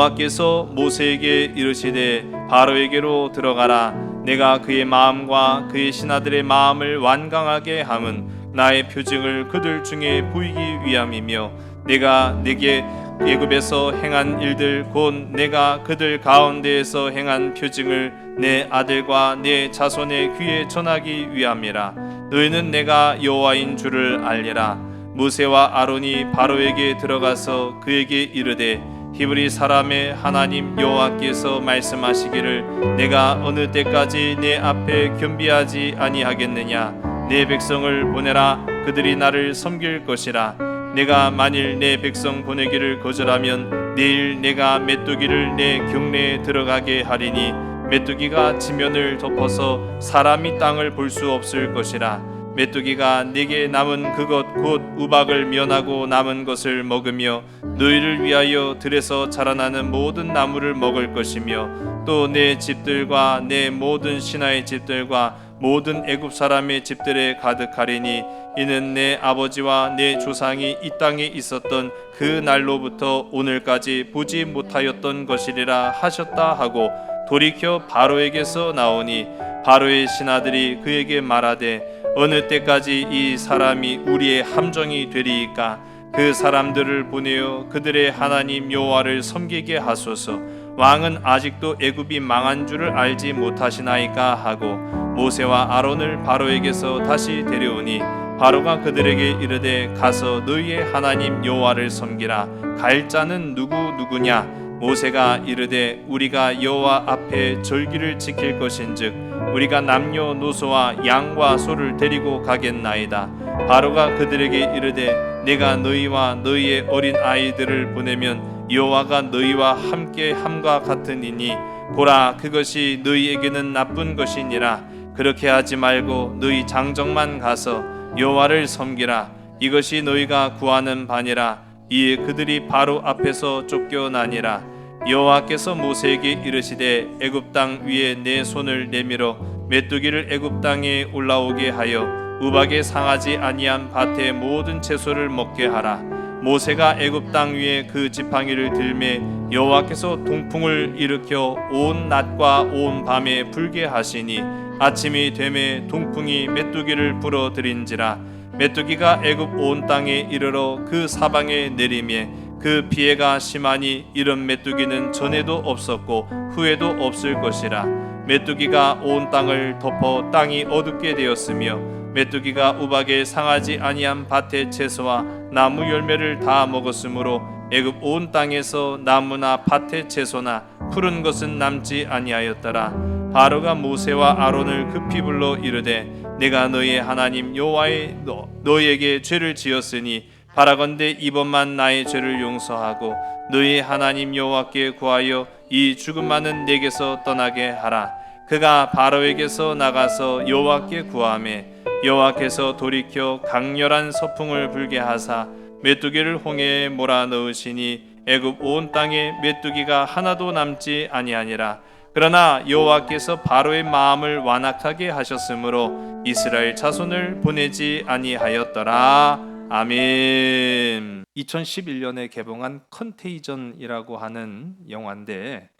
여호와께서 모세에게 이르시되 바로에게로 들어가라. 내가 그의 마음과 그의 신하들의 마음을 완강하게 함은 나의 표징을 그들 중에 보이기 위함이며 내가 내게 애굽에서 행한 일들 곧 내가 그들 가운데에서 행한 표징을 내 아들과 내 자손의 귀에 전하기 위함이라. 너희는 내가 여호와인 줄을 알리라. 모세와 아론이 바로에게 들어가서 그에게 이르되 히브리 사람의 하나님 여호와께서 말씀하시기를 내가 어느 때까지 내 앞에 겸비하지 아니하겠느냐. 내 백성을 보내라. 그들이 나를 섬길 것이라. 내가 만일 내 백성 보내기를 거절하면 내일 내가 메뚜기를 내 경내에 들어가게 하리니 메뚜기가 지면을 덮어서 사람이 땅을 볼 수 없을 것이라. 메뚜기가 내게 남은 그것 곧 우박을 면하고 남은 것을 먹으며 너희를 위하여 들에서 자라나는 모든 나무를 먹을 것이며 또 내 집들과 내 모든 신하의 집들과 모든 애굽 사람의 집들에 가득하리니 이는 내 아버지와 내 조상이 이 땅에 있었던 그 날로부터 오늘까지 보지 못하였던 것이리라 하셨다 하고 돌이켜 바로에게서 나오니 바로의 신하들이 그에게 말하되 어느 때까지 이 사람이 우리의 함정이 되리이까. 그 사람들을 보내어 그들의 하나님 여호와를 섬기게 하소서. 왕은 아직도 애굽이 망한 줄을 알지 못하시나이까 하고 모세와 아론을 바로에게서 다시 데려오니 바로가 그들에게 이르되 가서 너희의 하나님 여호와를 섬기라. 갈 자는 누구냐. 모세가 이르되 우리가 여호와 앞에 절기를 지킬 것인즉 우리가 남녀노소와 양과 소를 데리고 가겠나이다. 바로가 그들에게 이르되 내가 너희와 너희의 어린 아이들을 보내면 여호와가 너희와 함께 함과 같으니니 보라 그것이 너희에게는 나쁜 것이니라. 그렇게 하지 말고 너희 장정만 가서 여호와를 섬기라. 이것이 너희가 구하는 바니라. 이에 그들이 바로 앞에서 쫓겨나니라. 여호와께서 모세에게 이르시되 애굽 땅 위에 내 손을 내밀어 메뚜기를 애굽 땅에 올라오게 하여 우박에 상하지 아니한 밭의 모든 채소를 먹게 하라. 모세가 애굽 땅 위에 그 지팡이를 들매 여호와께서 동풍을 일으켜 온 낮과 온 밤에 불게 하시니 아침이 되매 동풍이 메뚜기를 불어들인지라. 메뚜기가 애굽 온 땅에 이르러 그 사방에 내리매 그 피해가 심하니 이런 메뚜기는 전에도 없었고 후에도 없을 것이라. 메뚜기가 온 땅을 덮어 땅이 어둡게 되었으며 메뚜기가 우박에 상하지 아니한 밭의 채소와 나무 열매를 다 먹었으므로 애굽 온 땅에서 나무나 밭의 채소나 푸른 것은 남지 아니하였더라. 바로가 모세와 아론을 급히 불러 이르되 내가 너희의 하나님 여호와의 너희에게 죄를 지었으니 바라건대 이번만 나의 죄를 용서하고 너희 하나님 여호와께 구하여 이 죽음 많은 내게서 떠나게 하라. 그가 바로에게서 나가서 여호와께 구하매 여호와께서 돌이켜 강렬한 서풍을 불게 하사 메뚜기를 홍해에 몰아 넣으시니 애굽 온 땅에 메뚜기가 하나도 남지 아니하니라. 그러나 여호와께서 바로의 마음을 완악하게 하셨으므로 이스라엘 자손을 보내지 아니하였더라. 아멘. 2011년에 개봉한 컨테이전이라고 하는 영화인데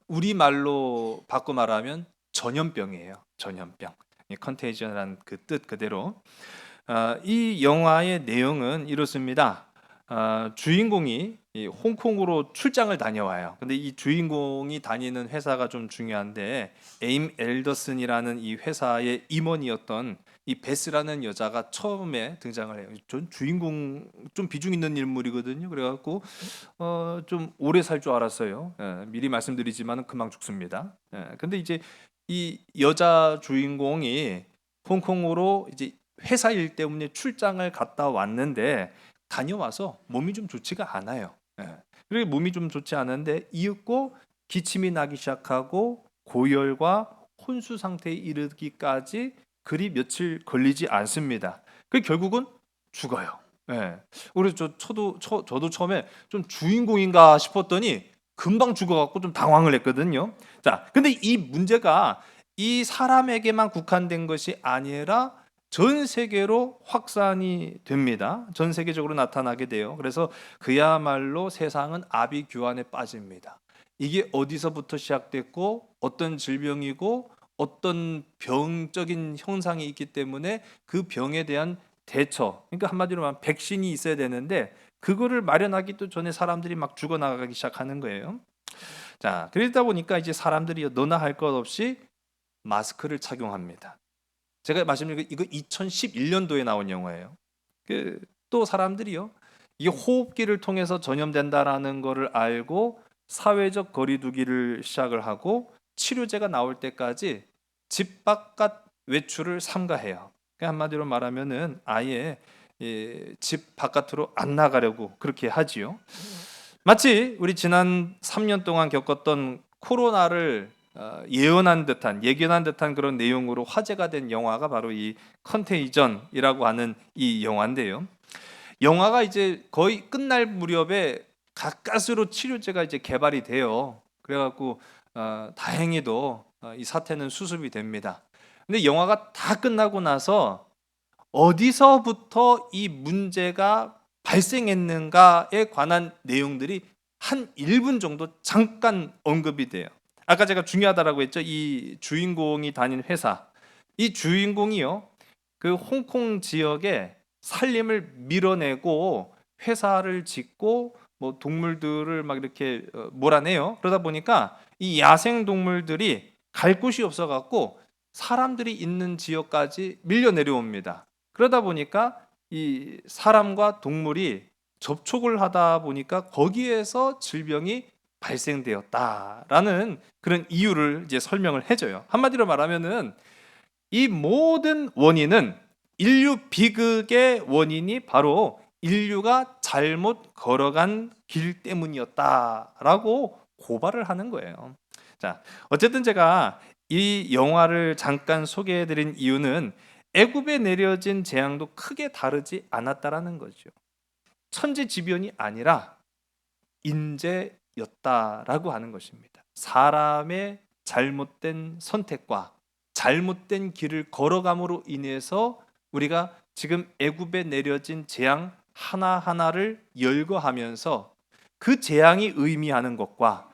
우리말로 바꿔 말하면 전염병이에요. 전염병. 컨테이전이라는 그 뜻 그대로. 이 영화의 내용은 이렇습니다. 주인공이 홍콩으로 출장을 다녀와요. 근데 이 주인공이 다니는 회사가 좀 중요한데 에임 앨더슨이라는 이 회사의 임원이었던 이 베스라는 여자가 처음에 등장을 해요. 전 주인공 좀 비중 있는 인물이거든요. 그래갖고 좀 오래 살 줄 알았어요. 미리 말씀드리지만 금방 죽습니다. 근데 이제 이 여자 주인공이 홍콩으로 이제 회사 일 때문에 출장을 갔다 왔는데 다녀와서 몸이 좀 좋지가 않아요. 그리고 몸이 좀 좋지 않은데 이윽고 기침이 나기 시작하고 고열과 혼수 상태에 이르기까지 그리 며칠 걸리지 않습니다. 그 결국은 죽어요. 그래서 저도 처음에 좀 주인공인가 싶었더니 금방 죽어갖고 좀 당황을 했거든요. 자, 근데 이 문제가 이 사람에게만 국한된 것이 아니라 전 세계로 확산이 됩니다. 전 세계적으로 나타나게 돼요. 그래서 그야말로 세상은 아비규환에 빠집니다. 이게 어디서부터 시작됐고 어떤 질병이고 어떤 병적인 현상이 있기 때문에 그 병에 대한 대처, 그러니까 한마디로 말하면 백신이 있어야 되는데 그거를 마련하기도 전에 사람들이 막 죽어나가기 시작하는 거예요. 자, 그러다 보니까 이제 사람들이 너나 할 것 없이 마스크를 착용합니다. 제가 말씀드린 이거 2011년도에 나온 영화예요. 또 사람들이요, 이게 호흡기를 통해서 전염된다라는 것을 알고 사회적 거리두기를 시작을 하고 치료제가 나올 때까지 집 바깥 외출을 삼가해요. 한마디로 말하면은 아예 집 바깥으로 안 나가려고 그렇게 하지요. 마치 우리 지난 3년 동안 겪었던 코로나를 예견한 듯한 그런 내용으로 화제가 된 영화가 바로 이 컨테이전이라고 하는 이 영화인데요. 영화가 이제 거의 끝날 무렵에 가까스로 치료제가 이제 개발이 돼요. 그래갖고 다행히도 이 사태는 수습이 됩니다. 근데 영화가 다 끝나고 나서 어디서부터 이 문제가 발생했는가에 관한 내용들이 한 1분 정도 잠깐 언급이 돼요. 아까 제가 중요하다라고 했죠. 이 주인공이 다닌 회사, 이 주인공이요, 그 홍콩 지역에 살림을 밀어내고 회사를 짓고 뭐 동물들을 막 이렇게 몰아내요. 그러다 보니까 이 야생 동물들이 갈 곳이 없어 갖고 사람들이 있는 지역까지 밀려 내려옵니다. 그러다 보니까 이 사람과 동물이 접촉을 하다 보니까 거기에서 질병이 발생되었다라는 그런 이유를 이제 설명을 해줘요. 한마디로 말하면은 이 모든 원인은 인류 비극의 원인이 바로 인류가 잘못 걸어간 길 때문이었다라고 고발을 하는 거예요. 자, 어쨌든 제가 이 영화를 잠깐 소개해드린 이유는 애굽에 내려진 재앙도 크게 다르지 않았다라는 거죠. 천재지변이 아니라 인재였다라고 하는 것입니다. 사람의 잘못된 선택과 잘못된 길을 걸어감으로 인해서 우리가 지금 애굽에 내려진 재앙 하나하나를 열거하면서 그 재앙이 의미하는 것과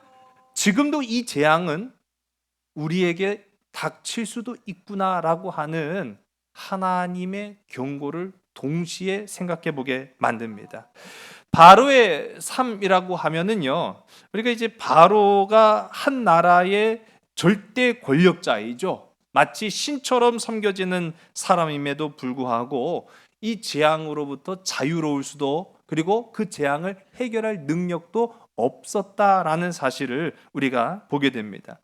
지금도 이 재앙은 우리에게 닥칠 수도 있구나라고 하는 하나님의 경고를 동시에 생각해 보게 만듭니다. 바로의 삶이라고 하면은요, 우리가 이제 바로가 한 나라의 절대 권력자이죠. 마치 신처럼 섬겨지는 사람임에도 불구하고 이 재앙으로부터 자유로울 수도, 그리고 그 재앙을 해결할 능력도 없었다라는 사실을 우리가 보게 됩니다.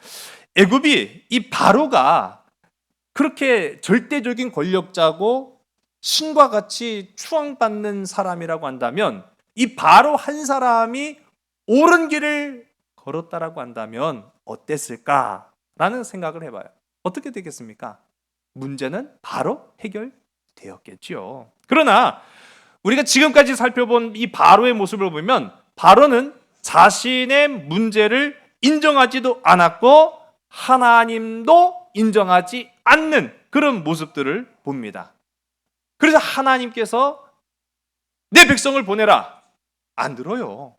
애굽이 이 바로가 그렇게 절대적인 권력자고 신과 같이 추앙받는 사람이라고 한다면, 이 바로 한 사람이 옳은 길을 걸었다라고 한다면 어땠을까라는 생각을 해봐요. 어떻게 되겠습니까? 문제는 바로 해결되었겠죠. 그러나 우리가 지금까지 살펴본 이 바로의 모습을 보면 바로는 자신의 문제를 인정하지도 않았고 하나님도 인정하지 않는 그런 모습들을 봅니다. 그래서 하나님께서 내 백성을 보내라, 안 들어요.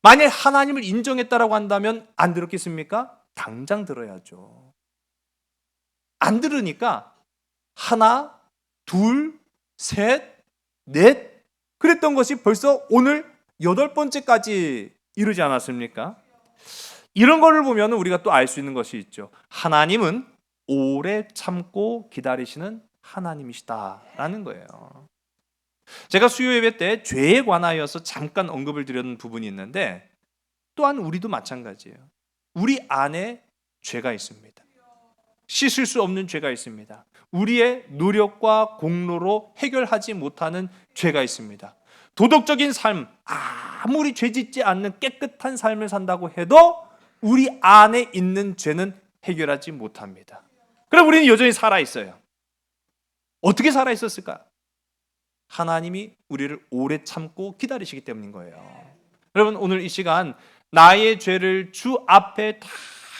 만약 하나님을 인정했다라고 한다면 안 들었겠습니까? 당장 들어야죠. 안 들으니까 하나, 둘, 셋, 넷 그랬던 것이 벌써 오늘 8번째까지 이르지 않았습니까? 이런 거를 보면 우리가 또 알 수 있는 것이 있죠. 하나님은 오래 참고 기다리시는 하나님이시다라는 거예요. 제가 수요 예배 때 죄에 관하여서 잠깐 언급을 드렸던 부분이 있는데, 또한 우리도 마찬가지예요. 우리 안에 죄가 있습니다. 씻을 수 없는 죄가 있습니다. 우리의 노력과 공로로 해결하지 못하는 죄가 있습니다. 도덕적인 삶, 아무리 죄짓지 않는 깨끗한 삶을 산다고 해도 우리 안에 있는 죄는 해결하지 못합니다. 그럼 우리는 여전히 살아있어요. 어떻게 살아있었을까? 하나님이 우리를 오래 참고 기다리시기 때문인 거예요. 여러분, 오늘 이 시간 나의 죄를 주 앞에 다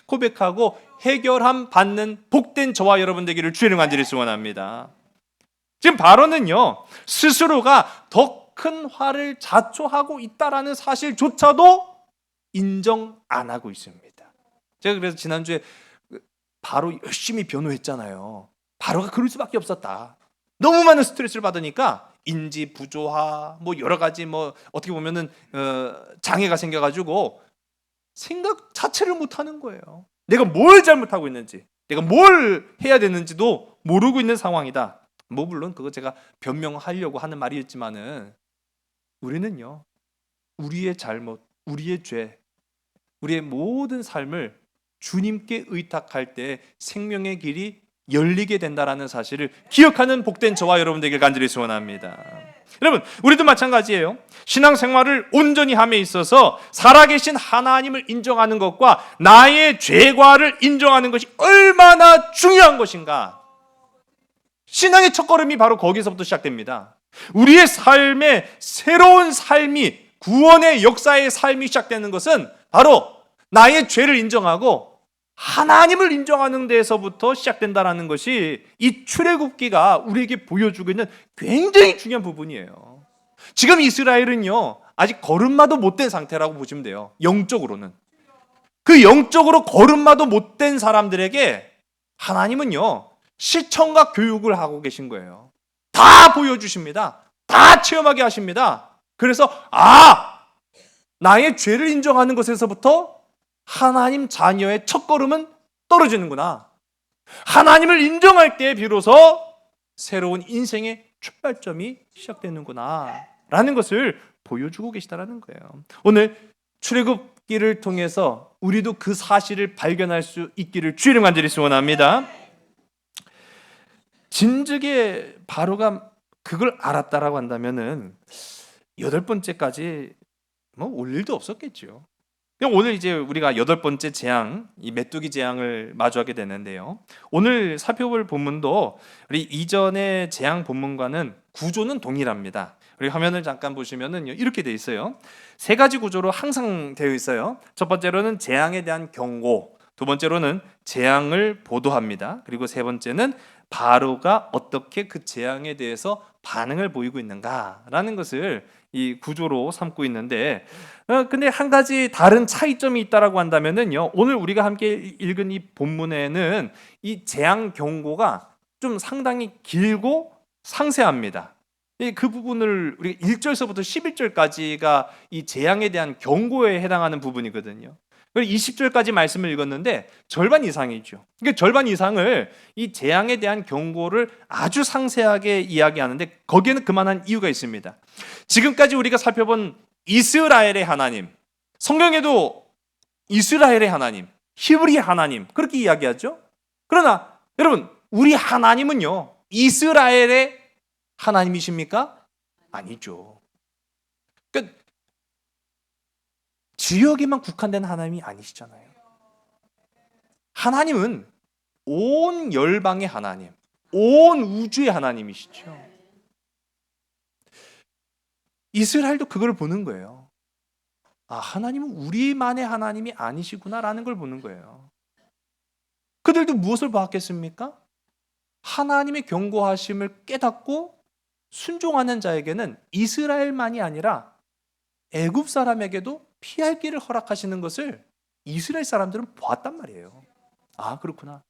고백하고 해결함 받는 복된 저와 여러분 되기를 주의 이름으로 간절히 소원합니다. 지금 바로는요, 스스로가 더 큰 화를 자초하고 있다라는 사실조차도 인정 안 하고 있습니다. 제가 그래서 지난주에 바로 열심히 변호했잖아요. 바로가 그럴 수밖에 없었다. 너무 많은 스트레스를 받으니까 인지 부조화, 뭐 여러 가지 뭐 어떻게 보면은 장애가 생겨가지고 생각 자체를 못 하는 거예요. 내가 뭘 잘못하고 있는지, 내가 뭘 해야 되는지도 모르고 있는 상황이다. 뭐 물론 그거 제가 변명하려고 하는 말이었지만은 우리는요, 우리의 잘못, 우리의 죄, 우리의 모든 삶을 주님께 의탁할 때 생명의 길이 열리게 된다라는 사실을 기억하는 복된 저와 여러분 되길 간절히 소원합니다. 여러분, 우리도 마찬가지예요. 신앙생활을 온전히 함에 있어서 살아계신 하나님을 인정하는 것과 나의 죄과를 인정하는 것이 얼마나 중요한 것인가. 신앙의 첫걸음이 바로 거기서부터 시작됩니다. 우리의 삶의 새로운 삶이, 구원의 역사의 삶이 시작되는 것은 바로 나의 죄를 인정하고 하나님을 인정하는 데서부터 시작된다는 것이 이 출애굽기가 우리에게 보여주고 있는 굉장히 중요한 부분이에요. 지금 이스라엘은요, 아직 걸음마도 못된 상태라고 보시면 돼요. 영적으로는. 그 영적으로 걸음마도 못된 사람들에게 하나님은요, 시청과 교육을 하고 계신 거예요. 다 보여주십니다. 다 체험하게 하십니다. 그래서 나의 죄를 인정하는 것에서부터 하나님 자녀의 첫걸음은 떨어지는구나. 하나님을 인정할 때 비로소 새로운 인생의 출발점이 시작되는구나 라는 것을 보여주고 계시다라는 거예요. 오늘 출애굽기를 통해서 우리도 그 사실을 발견할 수 있기를 주의 이름 간절히 소원합니다. 진즉에 바로가 그걸 알았다라고 한다면은 8번째까지 뭐 올 일도 없었겠죠. 오늘 이제 우리가 8번째 재앙, 이 메뚜기 재앙을 마주하게 되는데요. 오늘 살펴볼 본문도 우리 이전의 재앙 본문과는 구조는 동일합니다. 우리 화면을 잠깐 보시면은 이렇게 돼 있어요. 3가지 구조로 항상 되어 있어요. 첫 번째로는 재앙에 대한 경고, 두 번째로는 재앙을 보도합니다. 그리고 세 번째는 바로가 어떻게 그 재앙에 대해서 반응을 보이고 있는가라는 것을 이 구조로 삼고 있는데, 근데 한 가지 다른 차이점이 있다라고 한다면은요, 오늘 우리가 함께 읽은 이 본문에는 이 재앙 경고가 좀 상당히 길고 상세합니다. 그 부분을 우리가 1절서부터 11절까지가 이 재앙에 대한 경고에 해당하는 부분이거든요. 20절까지 말씀을 읽었는데 절반 이상이죠. 그러니까 절반 이상을 이 재앙에 대한 경고를 아주 상세하게 이야기하는데 거기에는 그만한 이유가 있습니다. 지금까지 우리가 살펴본 이스라엘의 하나님, 성경에도 이스라엘의 하나님, 히브리의 하나님 그렇게 이야기하죠. 그러나 여러분, 우리 하나님은요, 이스라엘의 하나님이십니까? 아니죠. 그러니까 지역에만 국한된 하나님이 아니시잖아요. 하나님은 온 열방의 하나님, 온 우주의 하나님이시죠. 이스라엘도 그걸 보는 거예요. 하나님은 우리만의 하나님이 아니시구나라는 걸 보는 거예요. 그들도 무엇을 보았겠습니까? 하나님의 경고하심을 깨닫고 순종하는 자에게는 이스라엘만이 아니라 애굽 사람에게도 피할 길을 허락하시는 것을 이스라엘 사람들은 보았단 말이에요. 그렇구나.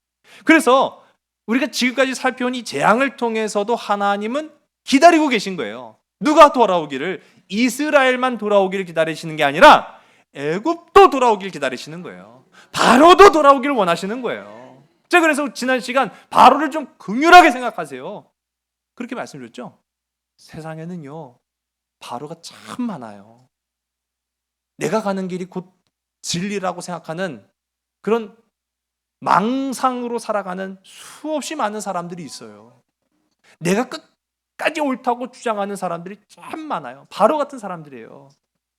그래서 우리가 지금까지 살펴온 이 재앙을 통해서도 하나님은 기다리고 계신 거예요. 누가 돌아오기를? 이스라엘만 돌아오기를 기다리시는 게 아니라 애굽도 돌아오기를 기다리시는 거예요. 바로도 돌아오기를 원하시는 거예요. 제가 그래서 지난 시간 바로를 좀 긍휼하게 생각하세요. 그렇게 말씀드렸죠? 세상에는요, 바로가 참 많아요. 내가 가는 길이 곧 진리라고 생각하는 그런 망상으로 살아가는 수없이 많은 사람들이 있어요. 내가 끝까지 옳다고 주장하는 사람들이 참 많아요. 바로 같은 사람들이에요.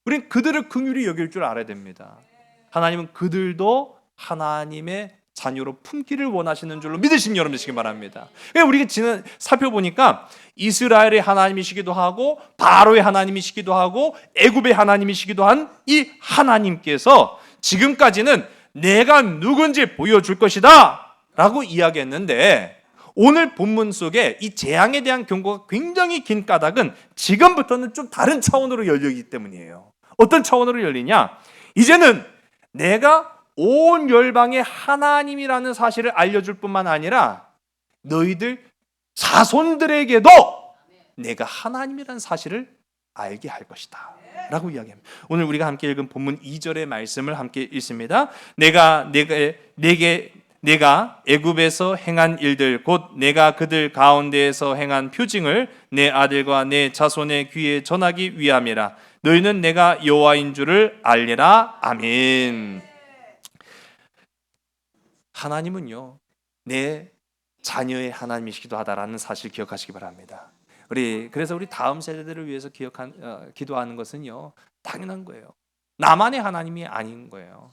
우리는 그들을 긍휼히 여길 줄 알아야 됩니다. 하나님은 그들도 하나님의 자녀로 품기를 원하시는 줄로 믿으시는 여러분 되시기 바랍니다. 우리가 지난 살펴보니까 이스라엘의 하나님이시기도 하고 바로의 하나님이시기도 하고 애굽의 하나님이시기도 한 이 하나님께서 지금까지는 내가 누군지 보여줄 것이다 라고 이야기했는데 오늘 본문 속에 이 재앙에 대한 경고가 굉장히 긴 까닭은 지금부터는 좀 다른 차원으로 열리기 때문이에요. 어떤 차원으로 열리냐? 이제는 내가 온 열방의 하나님이라는 사실을 알려줄 뿐만 아니라 너희들 자손들에게도 내가 하나님이라는 사실을 알게 할 것이다 라고 이야기합니다. 오늘 우리가 함께 읽은 본문 2절의 말씀을 함께 읽습니다. 내가 애굽에서 행한 일들 곧 내가 그들 가운데에서 행한 표징을 내 아들과 내 자손의 귀에 전하기 위함이라. 너희는 내가 여호와인 줄을 알리라. 아멘. 하나님은요 내 자녀의 하나님이시기도 하다라는 사실 기억하시기 바랍니다. 그래서 우리 다음 세대들을 위해서 기도하는 것은요 당연한 거예요. 나만의 하나님이 아닌 거예요.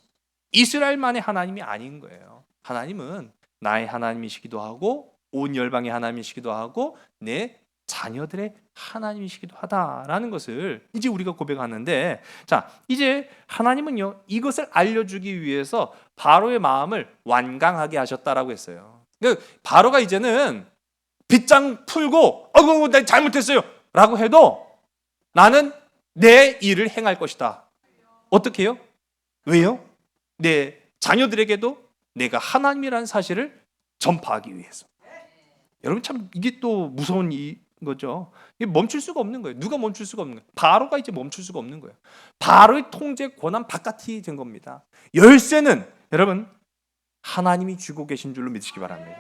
이스라엘만의 하나님이 아닌 거예요. 하나님은 나의 하나님이시기도 하고 온 열방의 하나님이시기도 하고 내 자녀들의 하나님이시기도 하다라는 것을 이제 우리가 고백하는데, 자 이제 하나님은요 이것을 알려주기 위해서 바로의 마음을 완강하게 하셨다라고 했어요. 그러니까 바로가 이제는 빗장 풀고 내가 잘못했어요 라고 해도 나는 내 일을 행할 것이다. 어떻게 해요? 왜요? 내 자녀들에게도 내가 하나님이라는 사실을 전파하기 위해서. 여러분 참 이게 또 무서운 거죠. 이게 멈출 수가 없는 거예요. 누가 멈출 수가 없는 거예요. 바로가 이제 멈출 수가 없는 거예요. 바로의 통제 권한 바깥이 된 겁니다. 열쇠는 여러분 하나님이 쥐고 계신 줄로 믿으시기 바랍니다.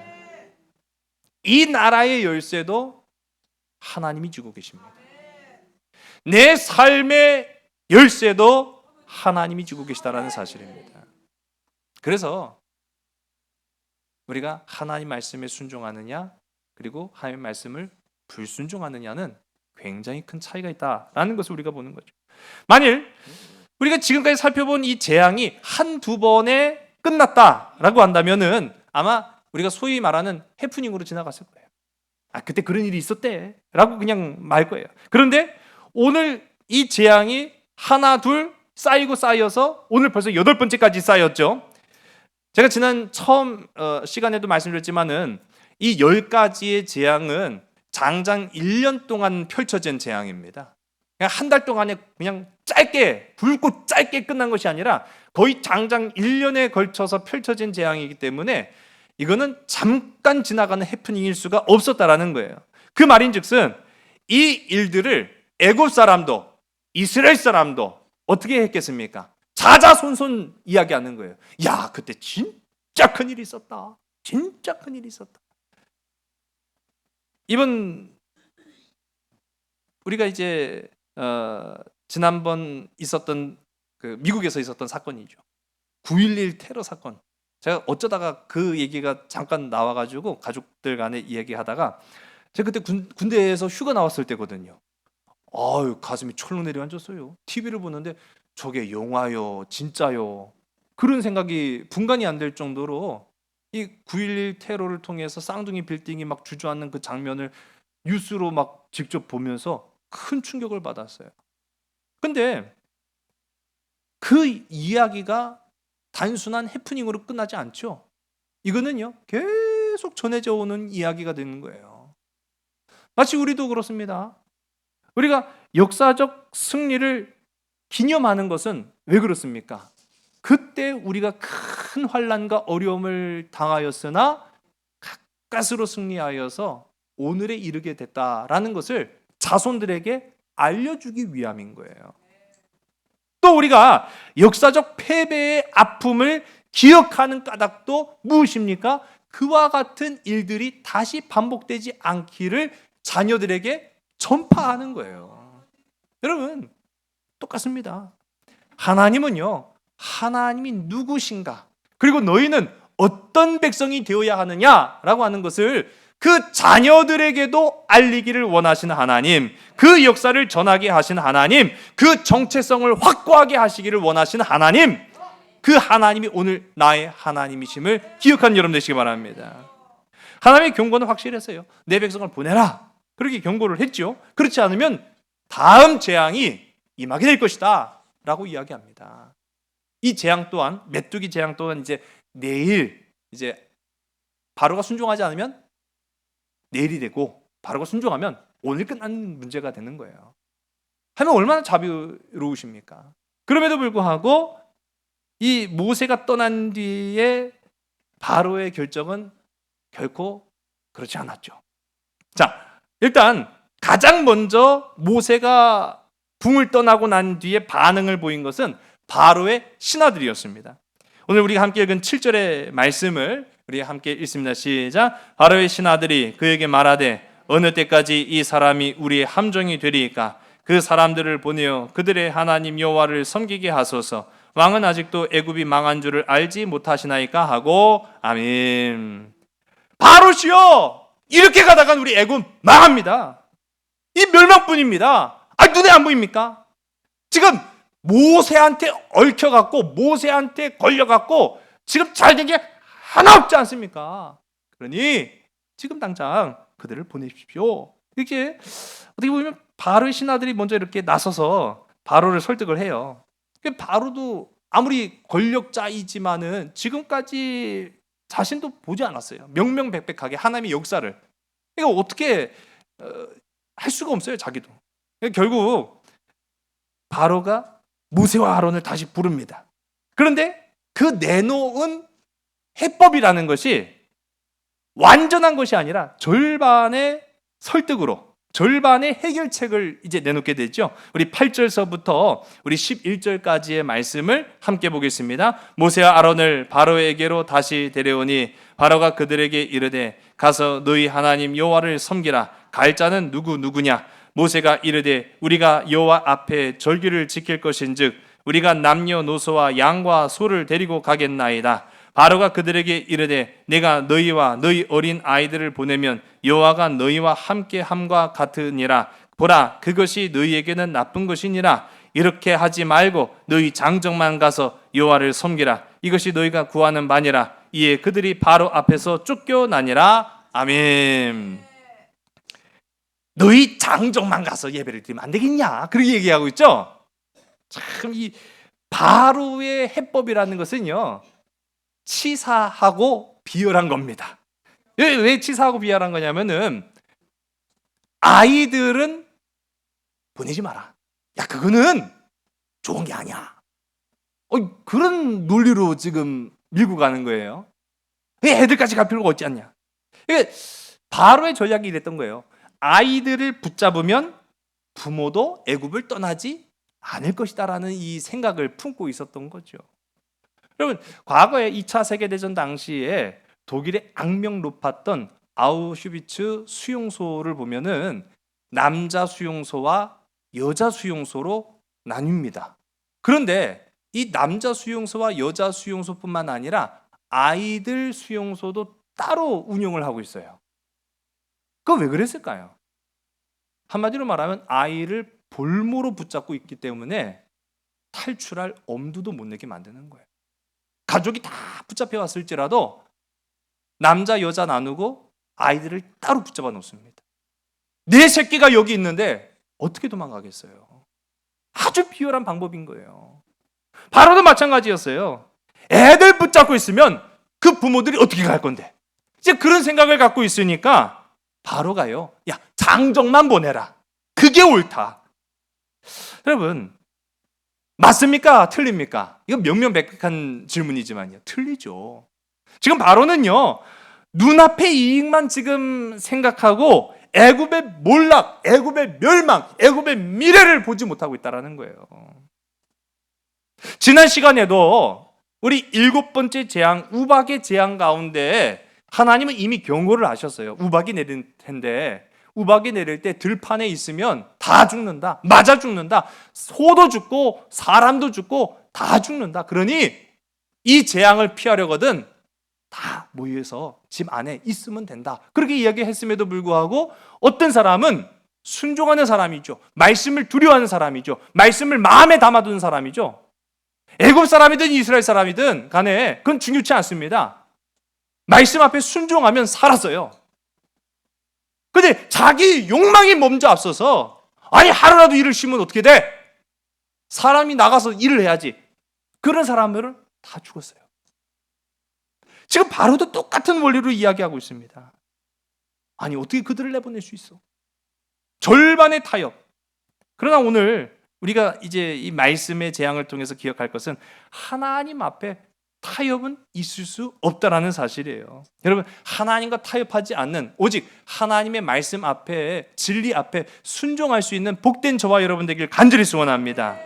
이 나라의 열쇠도 하나님이 쥐고 계십니다. 내 삶의 열쇠도 하나님이 쥐고 계시다라는 사실입니다. 그래서 우리가 하나님 말씀에 순종하느냐 그리고 하나님 말씀을 불순종하느냐는 굉장히 큰 차이가 있다라는 것을 우리가 보는 거죠. 만일 우리가 지금까지 살펴본 이 재앙이 한두 번에 끝났다라고 한다면은 아마 우리가 소위 말하는 해프닝으로 지나갔을 거예요. 그때 그런 일이 있었대 라고 그냥 말 거예요. 그런데 오늘 이 재앙이 하나 둘 쌓이고 쌓여서 오늘 벌써 8번째까지 쌓였죠. 제가 지난 처음 시간에도 말씀드렸지만은 이 10가지의 재앙은 장장 1년 동안 펼쳐진 재앙입니다. 그냥 한 달 동안에 그냥 짧게 굵고 짧게 끝난 것이 아니라 거의 장장 1년에 걸쳐서 펼쳐진 재앙이기 때문에 이거는 잠깐 지나가는 해프닝일 수가 없었다라는 거예요. 그 말인즉슨 이 일들을 애굽 사람도 이스라엘 사람도 어떻게 했겠습니까? 자자손손 이야기하는 거예요. 야, 그때 진짜 큰일이 있었다. 진짜 큰일이 있었다. 이번 우리가 이제 지난번 있었던 그 미국에서 있었던 사건이죠. 9.11 테러 사건. 제가 어쩌다가 그 얘기가 잠깐 나와가지고 가족들 간에 이야기하다가 제가 그때 군대에서 휴가 나왔을 때거든요. 가슴이 철렁 내려앉았어요. TV를 보는데 저게 영화요, 진짜요? 그런 생각이 분간이 안 될 정도로 이 9.11 테러를 통해서 쌍둥이 빌딩이 막 주저앉는 그 장면을 뉴스로 막 직접 보면서 큰 충격을 받았어요. 근데 그 이야기가 단순한 해프닝으로 끝나지 않죠. 이거는요 계속 전해져 오는 이야기가 되는 거예요. 마치 우리도 그렇습니다. 우리가 역사적 승리를 기념하는 것은 왜 그렇습니까? 그때 우리가 큰 환난과 어려움을 당하였으나 가까스로 승리하여서 오늘에 이르게 됐다라는 것을 자손들에게 알려주기 위함인 거예요. 또 우리가 역사적 패배의 아픔을 기억하는 까닭도 무엇입니까? 그와 같은 일들이 다시 반복되지 않기를 자녀들에게 전파하는 거예요. 여러분 똑같습니다. 하나님은요 하나님이 누구신가 그리고 너희는 어떤 백성이 되어야 하느냐라고 하는 것을 그 자녀들에게도 알리기를 원하시는 하나님, 그 역사를 전하게 하신 하나님, 그 정체성을 확고하게 하시기를 원하시는 하나님, 그 하나님이 오늘 나의 하나님이심을 기억하는 여러분 되시기 바랍니다. 하나님의 경고는 확실했어요. 내 백성을 보내라. 그렇게 경고를 했죠. 그렇지 않으면 다음 재앙이 임하게 될 것이다 라고 이야기합니다. 이 재앙 또한, 메뚜기 재앙 또한 이제 내일 이제 바로가 순종하지 않으면 내일이 되고 바로가 순종하면 오늘 끝나는 문제가 되는 거예요. 하면 얼마나 자비로우십니까? 그럼에도 불구하고 이 모세가 떠난 뒤에 바로의 결정은 결코 그렇지 않았죠. 자, 일단 가장 먼저 모세가 붕을 떠나고 난 뒤에 반응을 보인 것은 바로의 신하들이었습니다. 오늘 우리가 함께 읽은 7절의 말씀을 우리 함께 읽습니다. 시작. 바로의 신하들이 그에게 말하되 어느 때까지 이 사람이 우리의 함정이 되리이까? 그 사람들을 보내어 그들의 하나님 여호와를 섬기게 하소서. 왕은 아직도 애굽이 망한 줄을 알지 못하시나이까 하고 아멘. 바로시여, 이렇게 가다간 우리 애굽 망합니다. 이 멸망뿐입니다. 눈에 안 보입니까? 지금 모세한테 얽혀갖고 모세한테 걸려갖고 지금 잘된 게 하나 없지 않습니까? 그러니 지금 당장 그들을 보내십시오. 이렇게 어떻게 보면 바로의 신하들이 먼저 이렇게 나서서 바로를 설득을 해요. 바로도 아무리 권력자이지만은 지금까지 자신도 보지 않았어요. 명명백백하게 하나님의 역사를. 이거 어떻게 할 수가 없어요, 자기도. 결국 바로가 모세와 아론을 다시 부릅니다. 그런데 그 내놓은 해법이라는 것이 완전한 것이 아니라 절반의 설득으로, 절반의 해결책을 이제 내놓게 되죠. 우리 8절서부터 우리 11절까지의 말씀을 함께 보겠습니다. 모세와 아론을 바로에게로 다시 데려오니 바로가 그들에게 이르되 가서 너희 하나님 여호와를 섬기라. 갈 자는 누구냐? 모세가 이르되 우리가 여호와 앞에 절기를 지킬 것인즉 우리가 남녀노소와 양과 소를 데리고 가겠나이다. 바로가 그들에게 이르되 내가 너희와 너희 어린 아이들을 보내면 여호와가 너희와 함께함과 같으니라. 보라, 그것이 너희에게는 나쁜 것이니라. 이렇게 하지 말고 너희 장정만 가서 여호와를 섬기라. 이것이 너희가 구하는 바니라. 이에 그들이 바로 앞에서 쫓겨나니라. 아멘. 너희 장정만 가서 예배를 드리면 안 되겠냐? 그렇게 얘기하고 있죠. 참 이 바로의 해법이라는 것은요, 치사하고 비열한 겁니다. 왜 치사하고 비열한 거냐면은 아이들은 보내지 마라. 야, 그거는 좋은 게 아니야. 그런 논리로 지금 밀고 가는 거예요. 애들까지 갈 필요가 없지 않냐. 이게 바로의 전략이 이랬던 거예요. 아이들을 붙잡으면 부모도 애굽을 떠나지 않을 것이다라는 이 생각을 품고 있었던 거죠. 여러분, 과거에 2차 세계대전 당시에 독일의 악명 높았던 아우슈비츠 수용소를 보면은 남자 수용소와 여자 수용소로 나뉩니다. 그런데 이 남자 수용소와 여자 수용소뿐만 아니라 아이들 수용소도 따로 운영을 하고 있어요. 그건 왜 그랬을까요? 한마디로 말하면 아이를 볼모로 붙잡고 있기 때문에 탈출할 엄두도 못 내게 만드는 거예요. 가족이 다 붙잡혀 왔을지라도 남자 여자 나누고 아이들을 따로 붙잡아 놓습니다. 내 새끼가 여기 있는데 어떻게 도망가겠어요? 아주 비열한 방법인 거예요. 바로도 마찬가지였어요. 애들 붙잡고 있으면 그 부모들이 어떻게 갈 건데? 이제 그런 생각을 갖고 있으니까 바로가요, 야, 장정만 보내라. 그게 옳다. 여러분, 맞습니까? 틀립니까? 이건 명명백백한 질문이지만요, 틀리죠. 지금 바로는요, 눈앞의 이익만 지금 생각하고 애굽의 몰락, 애굽의 멸망, 애굽의 미래를 보지 못하고 있다는 거예요. 지난 시간에도 우리 7번째 재앙, 우박의 재앙 가운데 하나님은 이미 경고를 하셨어요. 우박이 내릴 텐데, 우박이 내릴 때 들판에 있으면 다 죽는다. 맞아 죽는다. 소도 죽고 사람도 죽고 다 죽는다. 그러니 이 재앙을 피하려거든 다 모여서 집 안에 있으면 된다. 그렇게 이야기했음에도 불구하고 어떤 사람은 순종하는 사람이죠. 말씀을 두려워하는 사람이죠. 말씀을 마음에 담아두는 사람이죠. 애굽 사람이든 이스라엘 사람이든 간에 그건 중요치 않습니다. 말씀 앞에 순종하면 살았어요. 근데 자기 욕망이 먼저 앞서서 아니 하루라도 일을 쉬면 어떻게 돼? 사람이 나가서 일을 해야지. 그런 사람들은 다 죽었어요. 지금 바로도 똑같은 원리로 이야기하고 있습니다. 아니 어떻게 그들을 내보낼 수 있어? 절반의 타협. 그러나 오늘 우리가 이제 이 말씀의 재앙을 통해서 기억할 것은 하나님 앞에 타협은 있을 수 없다라는 사실이에요. 여러분, 하나님과 타협하지 않는 오직 하나님의 말씀 앞에, 진리 앞에 순종할 수 있는 복된 저와 여러분 되길 간절히 소원합니다.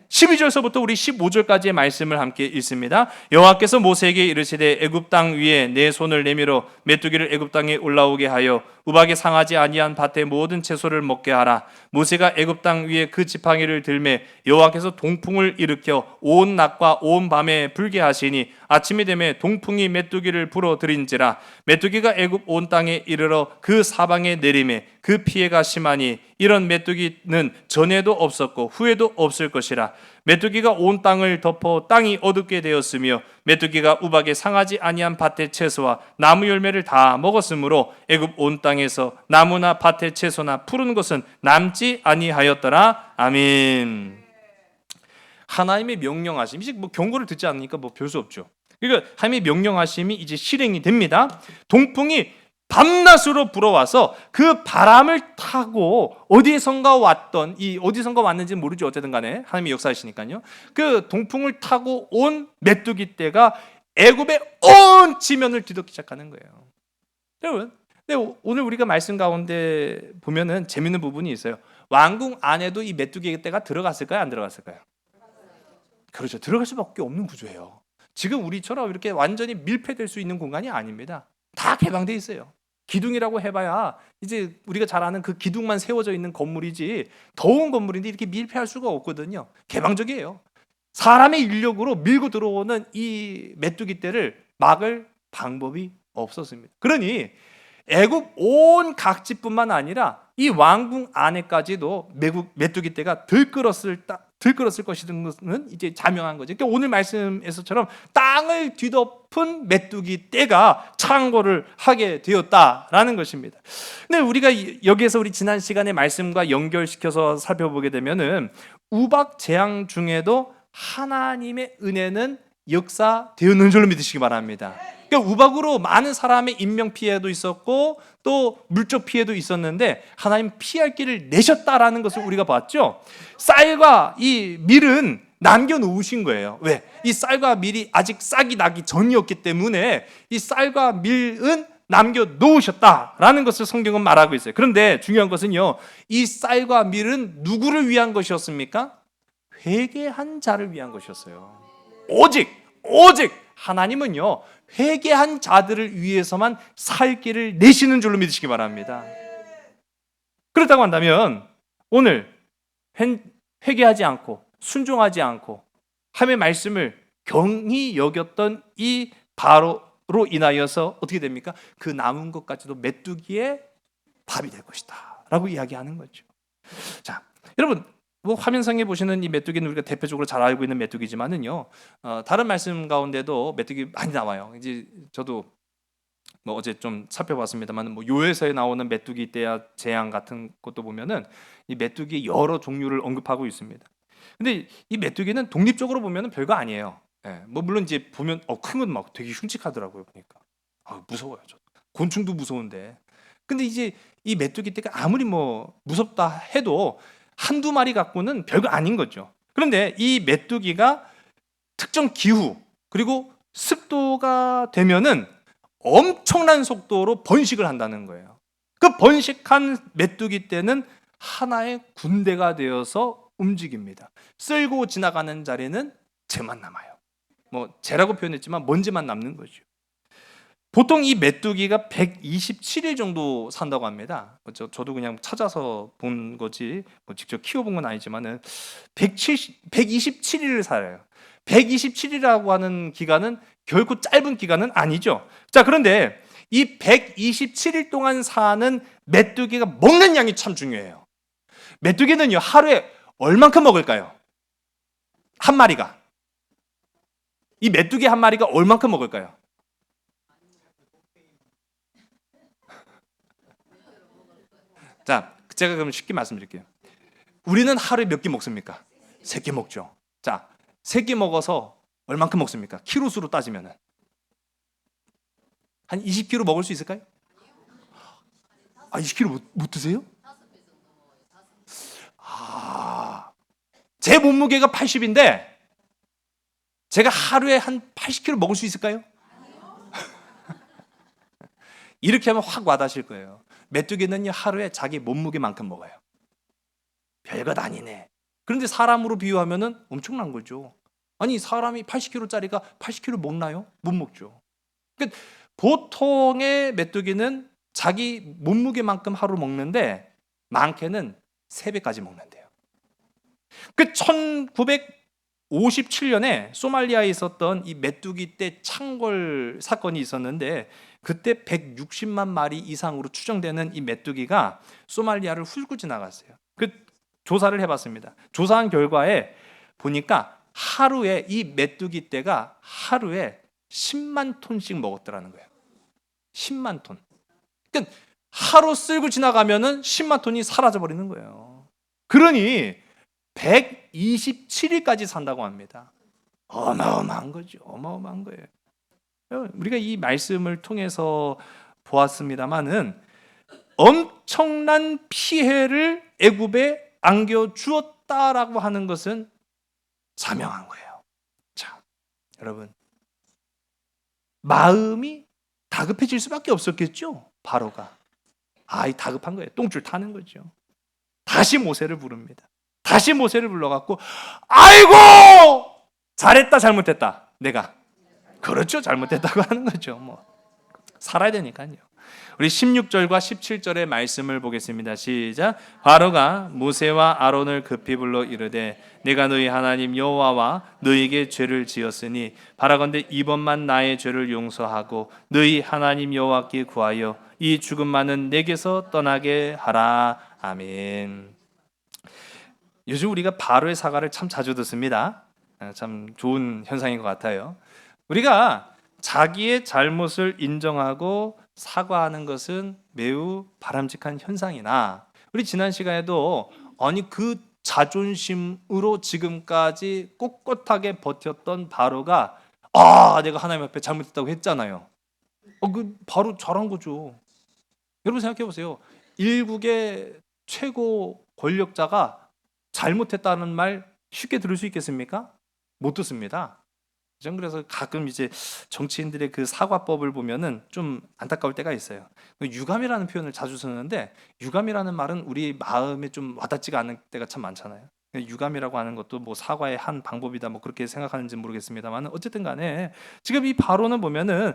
12절서부터 우리 15절까지의 말씀을 함께 읽습니다. 여호와께서 모세에게 이르시되 애굽 땅 위에 내 손을 내밀어 메뚜기를 애굽 땅에 올라오게 하여 우박에 상하지 아니한 밭의 모든 채소를 먹게 하라. 모세가 애굽 땅 위에 그 지팡이를 들매 여호와께서 동풍을 일으켜 온 낮과 온 밤에 불게 하시니 아침이 되매 동풍이 메뚜기를 불어들인지라. 메뚜기가 애굽 온 땅에 이르러 그 사방에 내림에 그 피해가 심하니 이런 메뚜기는 전에도 없었고 후에도 없을 것이라. 메뚜기가 온 땅을 덮어 땅이 어둡게 되었으며 메뚜기가 우박에 상하지 아니한 밭의 채소와 나무 열매를 다 먹었으므로 애굽 온 땅에서 나무나 밭의 채소나 푸른 것은 남지 아니하였더라. 아멘. 하나님의 명령하심이 뭐 경고를 듣지 않으니까 뭐 별 수 없죠. 그러니까 하나님의 명령하심이 이제 실행이 됩니다. 동풍이 밤낮으로 불어와서 그 바람을 타고 어디선가 왔던, 이 어디선가 왔는지는 모르죠. 어쨌든 간에 하나님의 역사이시니까요. 그 동풍을 타고 온 메뚜기 떼가 애굽의 온 지면을 뒤덮기 시작하는 거예요. 여러분, 근데 오늘 우리가 말씀 가운데 보면은 재밌는 부분이 있어요. 왕궁 안에도 이 메뚜기 떼가 들어갔을까요? 안 들어갔을까요? 그렇죠. 들어갈 수밖에 없는 구조예요. 지금 우리처럼 이렇게 완전히 밀폐될 수 있는 공간이 아닙니다. 다 개방돼 있어요. 기둥이라고 해봐야 이제 우리가 잘 아는 그 기둥만 세워져 있는 건물이지 더운 건물인데 이렇게 밀폐할 수가 없거든요. 개방적이에요. 사람의 인력으로 밀고 들어오는 이 메뚜기 떼를 막을 방법이 없었습니다. 그러니 애굽 온 각지뿐만 아니라 이 왕궁 안에까지도 메뚜기 떼가 들끓었을 것이라는 것은 이제 자명한 거죠. 그러니까 오늘 말씀에서처럼 땅을 뒤덮은 메뚜기 떼가 창궐을 하게 되었다라는 것입니다. 근데 우리가 여기에서 우리 지난 시간의 말씀과 연결시켜서 살펴보게 되면은 우박 재앙 중에도 하나님의 은혜는 역사되었는 줄로 믿으시기 바랍니다. 그러니까 우박으로 많은 사람의 인명 피해도 있었고 또 물적 피해도 있었는데 하나님 피할 길을 내셨다라는 것을 우리가 봤죠. 쌀과 이 밀은 남겨놓으신 거예요. 왜? 이 쌀과 밀이 아직 싹이 나기 전이었기 때문에 이 쌀과 밀은 남겨놓으셨다라는 것을 성경은 말하고 있어요. 그런데 중요한 것은요, 이 쌀과 밀은 누구를 위한 것이었습니까? 회개한 자를 위한 것이었어요. 오직 하나님은요, 회개한 자들을 위해서만 살 길을 내시는 줄로 믿으시기 바랍니다. 그렇다고 한다면 오늘 회개하지 않고 순종하지 않고 하나님의 말씀을 경히 여겼던 이 바로로 인하여서 어떻게 됩니까? 그 남은 것까지도 메뚜기의 밥이 될 것이다 라고 이야기하는 거죠. 자, 여러분, 뭐 화면상에 보시는 이 메뚜기는 우리가 대표적으로 잘 알고 있는 메뚜기지만은요, 다른 말씀 가운데도 메뚜기 많이 나와요. 이제 저도 뭐 어제 좀 살펴봤습니다만, 뭐 요에서에 나오는 메뚜기 떼야 재앙 같은 것도 보면은 이 메뚜기 여러 종류를 언급하고 있습니다. 근데 이 메뚜기는 독립적으로 보면은 별거 아니에요. 예, 뭐 물론 이제 보면 큰 건 막 되게 흉측하더라고요. 보니까 무서워요. 저 곤충도 무서운데. 근데 이제 이 메뚜기 떼가 아무리 뭐 무섭다 해도 한두 마리 갖고는 별거 아닌 거죠. 그런데 이 메뚜기가 특정 기후 그리고 습도가 되면은 엄청난 속도로 번식을 한다는 거예요. 그 번식한 메뚜기 떼는 하나의 군대가 되어서 움직입니다. 쓸고 지나가는 자리는 재만 남아요. 뭐 재라고 표현했지만 먼지만 남는 거죠. 보통 이 메뚜기가 127일 정도 산다고 합니다. 저도 그냥 찾아서 본 거지 뭐 직접 키워본 건 아니지만은 127일을 살아요. 127일이라고 하는 기간은 결코 짧은 기간은 아니죠. 자, 그런데 이 127일 동안 사는 메뚜기가 먹는 양이 참 중요해요. 메뚜기는요, 하루에 얼만큼 먹을까요? 한 마리가. 이 메뚜기 한 마리가 얼만큼 먹을까요? 자, 제가 그럼 쉽게 말씀드릴게요. 우리는 하루에 몇 끼 먹습니까? 3끼 먹죠. 자, 3끼 먹어서 얼만큼 먹습니까? 키로수로 따지면은 한 20kg 먹을 수 있을까요? 20kg 못 드세요? 제 몸무게가 80인데 제가 하루에 한 80kg 먹을 수 있을까요? 이렇게 하면 확 와닿으실 거예요. 메뚜기는요, 하루에 자기 몸무게만큼 먹어요. 별것 아니네. 그런데 사람으로 비유하면은 엄청난 거죠. 아니, 사람이 80kg짜리가 80kg 먹나요? 못 먹죠. 그러니까 보통의 메뚜기는 자기 몸무게만큼 하루 먹는데 많게는 3배까지 먹는데요. 그 1957년에 소말리아에 있었던 이 메뚜기 떼 창궐 사건이 있었는데 그때 160만 마리 이상으로 추정되는 이 메뚜기가 소말리아를 훑고 지나갔어요. 그 조사를 해봤습니다. 조사한 결과에 보니까 하루에 이 메뚜기 떼가 하루에 10만 톤씩 먹었더라는 거예요. 10만 톤. 그러니까 하루 쓸고 지나가면은 10만 톤이 사라져 버리는 거예요. 그러니 127일까지 산다고 합니다. 어마어마한 거죠. 어마어마한 거예요. 우리가 이 말씀을 통해서 보았습니다마는 엄청난 피해를 애굽에 안겨 주었다라고 하는 것은 자명한 거예요. 자, 여러분, 마음이 다급해질 수밖에 없었겠죠. 바로가 다급한 거예요. 똥줄 타는 거죠. 다시 모세를 부릅니다. 다시 모세를 불러갖고 아이고 잘했다 잘못했다 내가 그렇죠 잘못했다고 하는 거죠. 뭐 살아야 되니까요. 우리 16절과 17절의 말씀을 보겠습니다. 시작. 바로가 모세와 아론을 급히 불러 이르되 내가 너희 하나님 여호와와 너희에게 죄를 지었으니 바라건대 이번만 나의 죄를 용서하고 너희 하나님 여호와께 구하여 이 죽음만은 내게서 떠나게 하라. 아멘. 요즘 우리가 바로의 사과를 참 자주 듣습니다. 참 좋은 현상인 것 같아요. 우리가 자기의 잘못을 인정하고 사과하는 것은 매우 바람직한 현상이나 우리 지난 시간에도 아니 그 자존심으로 지금까지 꼿꼿하게 버텼던 바로가 내가 하나님 앞에 잘못했다고 했잖아요. 그 바로 잘한 거죠. 여러분 생각해 보세요. 일국의 최고 권력자가 잘못했다는 말 쉽게 들을 수 있겠습니까? 못 듣습니다. 전 그래서 가끔 이제 정치인들의 그 사과법을 보면은 좀 안타까울 때가 있어요. 유감이라는 표현을 자주 쓰는데 유감이라는 말은 우리 마음에 좀 와닿지가 않는 때가 참 많잖아요. 유감이라고 하는 것도 뭐 사과의 한 방법이다 뭐 그렇게 생각하는지 모르겠습니다만 어쨌든 간에 지금 이 바로는 보면은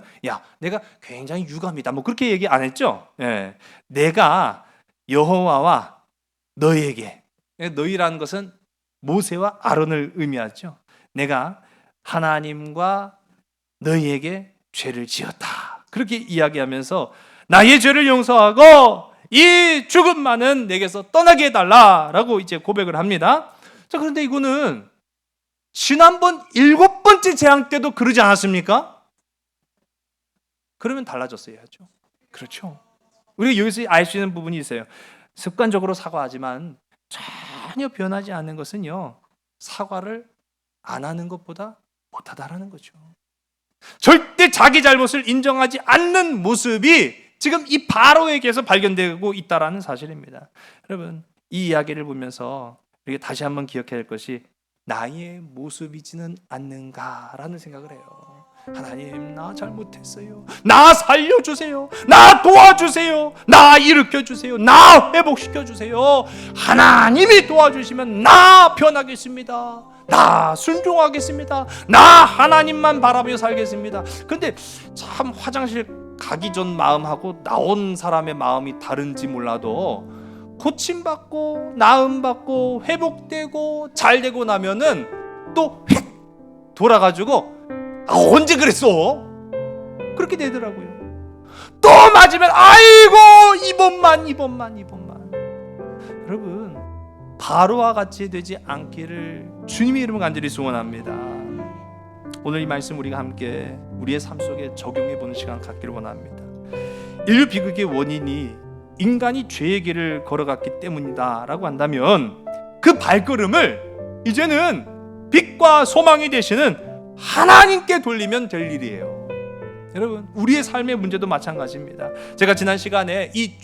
내가 굉장히 유감이다 뭐 그렇게 얘기 안 했죠. 예. 내가 여호와와 너희에게, 너희라는 것은 모세와 아론을 의미하죠. 내가 하나님과 너희에게 죄를 지었다. 그렇게 이야기하면서 나의 죄를 용서하고 이 죽음만은 내게서 떠나게 해달라라고 이제 고백을 합니다. 자, 그런데 이거는 지난번 7번째 재앙 때도 그러지 않았습니까? 그러면 달라졌어야죠. 그렇죠. 우리가 여기서 알 수 있는 부분이 있어요. 습관적으로 사과하지만 전혀 변하지 않는 것은요, 사과를 안 하는 것보다 못하다라는 거죠. 절대 자기 잘못을 인정하지 않는 모습이 지금 이 바로에게서 발견되고 있다라는 사실입니다. 여러분, 이 이야기를 보면서 우리가 다시 한번 기억해야 할 것이 나의 모습이지는 않는가라는 생각을 해요. 하나님, 나 잘못했어요. 나 살려주세요. 나 도와주세요. 나 일으켜주세요. 나 회복시켜주세요. 하나님이 도와주시면 나 변하겠습니다. 나 순종하겠습니다. 나 하나님만 바라보며 살겠습니다. 그런데 참 화장실 가기 전 마음하고 나온 사람의 마음이 다른지 몰라도 고침받고 나음받고 회복되고 잘되고 나면은 또 휙 돌아가지고 언제 그랬어? 그렇게 되더라고요. 또 맞으면 아이고 이번만. 여러분, 바로와 같이 되지 않기를 주님의 이름으로 간절히 소원합니다. 오늘 이 말씀 우리가 함께 우리의 삶 속에 적용해 보는 시간 갖기를 원합니다. 인류 비극의 원인이 인간이 죄의 길을 걸어갔기 때문이다라고 한다면 그 발걸음을 이제는 빛과 소망이 되시는 하나님께 돌리면 될 일이에요. 여러분, 우리의 삶의 문제도 마찬가지입니다. 제가 지난 시간에 이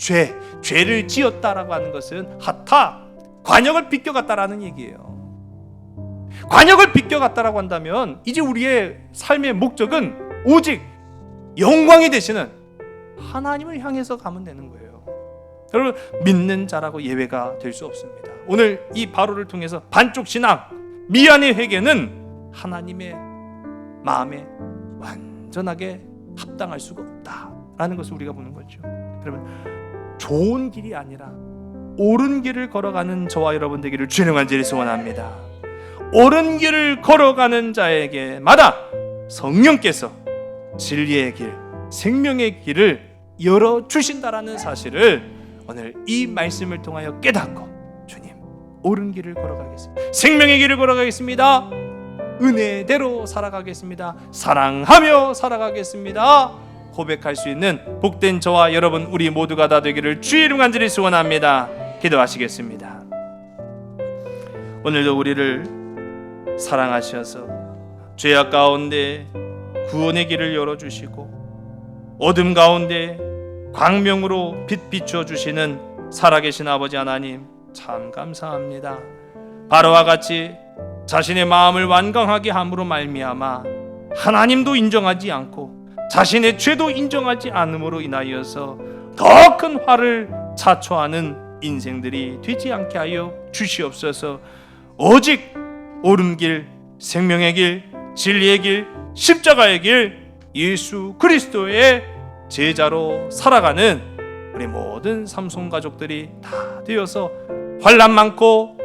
죄를 지었다라고 하는 것은 하타, 관역을 비껴갔다라는 얘기예요. 관역을 비껴갔다라고 한다면 이제 우리의 삶의 목적은 오직 영광이 되시는 하나님을 향해서 가면 되는 거예요. 여러분, 믿는 자라고 예외가 될 수 없습니다. 오늘 이 바로를 통해서 반쪽 신앙, 미안의 회개는 하나님의 마음에 완전하게 합당할 수가 없다라는 것을 우리가 보는 거죠. 그러면 좋은 길이 아니라 옳은 길을 걸어가는 저와 여러분 되기를 주의 간절히 소원합니다. 옳은 길을 걸어가는 자에게마다 성령께서 진리의 길, 생명의 길을 열어주신다라는 사실을 오늘 이 말씀을 통하여 깨닫고, 주님, 옳은 길을 걸어가겠습니다. 생명의 길을 걸어가겠습니다. 은혜대로 살아가겠습니다. 사랑하며 살아가겠습니다. 고백할 수 있는 복된 저와 여러분 우리 모두가 다 되기를 주의 이름 간절히 소원합니다. 기도하시겠습니다. 오늘도 우리를 사랑하셔서 죄악 가운데 구원의 길을 열어주시고 어둠 가운데 광명으로 빛 비추어 주시는 살아계신 아버지 하나님, 참 감사합니다. 바로와 같이 자신의 마음을 완강하게 함으로 말미암아 하나님도 인정하지 않고 자신의 죄도 인정하지 않음으로 인하여서 더 큰 화를 자초하는 인생들이 되지 않게 하여 주시옵소서. 오직 옳은 길, 생명의 길, 진리의 길, 십자가의 길, 예수 그리스도의 제자로 살아가는 우리 모든 삼손 가족들이 다 되어서 환난 많고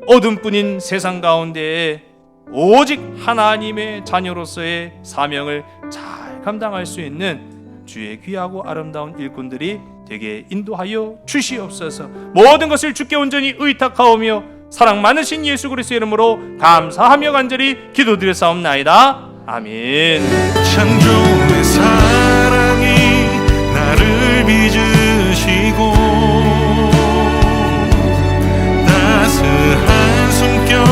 어둠뿐인 세상 가운데에 오직 하나님의 자녀로서의 사명을 잘 감당할 수 있는 주의 귀하고 아름다운 일꾼들이 되게 인도하여 주시옵소서. 모든 것을 주께 온전히 의탁하오며 사랑 많으신 예수 그리스도의 이름으로 감사하며 간절히 기도드렸사옵나이다. 아멘. 창조의 사랑이 나를 빚으시고 따스한 숨결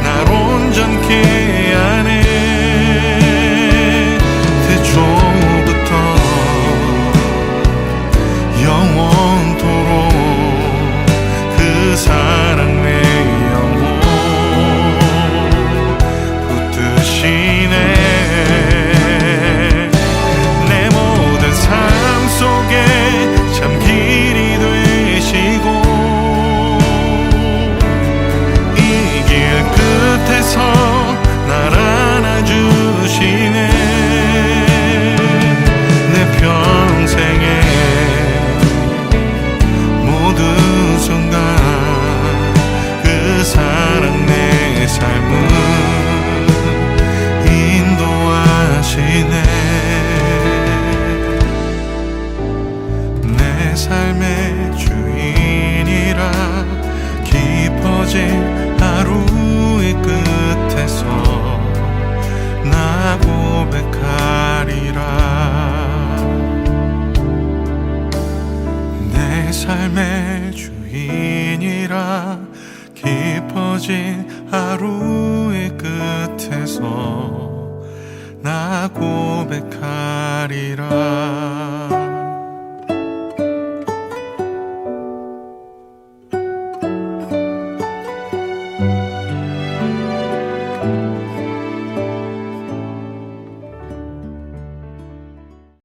날 온전케 하네. 태초부터 영원토록 그 사랑 내 영혼 붙드시네. 내 모든 삶 속에 참 길이 되시고 이 길 끝에서 날 안아주시네. 내 평생에 모든 순간 그 사랑 내 삶을 인도하시네. 내 삶의 주인이라 깊어진 하루의 끝에서 나 고백하리라. 내 삶의 주인이라 깊어진 하루의 끝에서 나 고백하리라.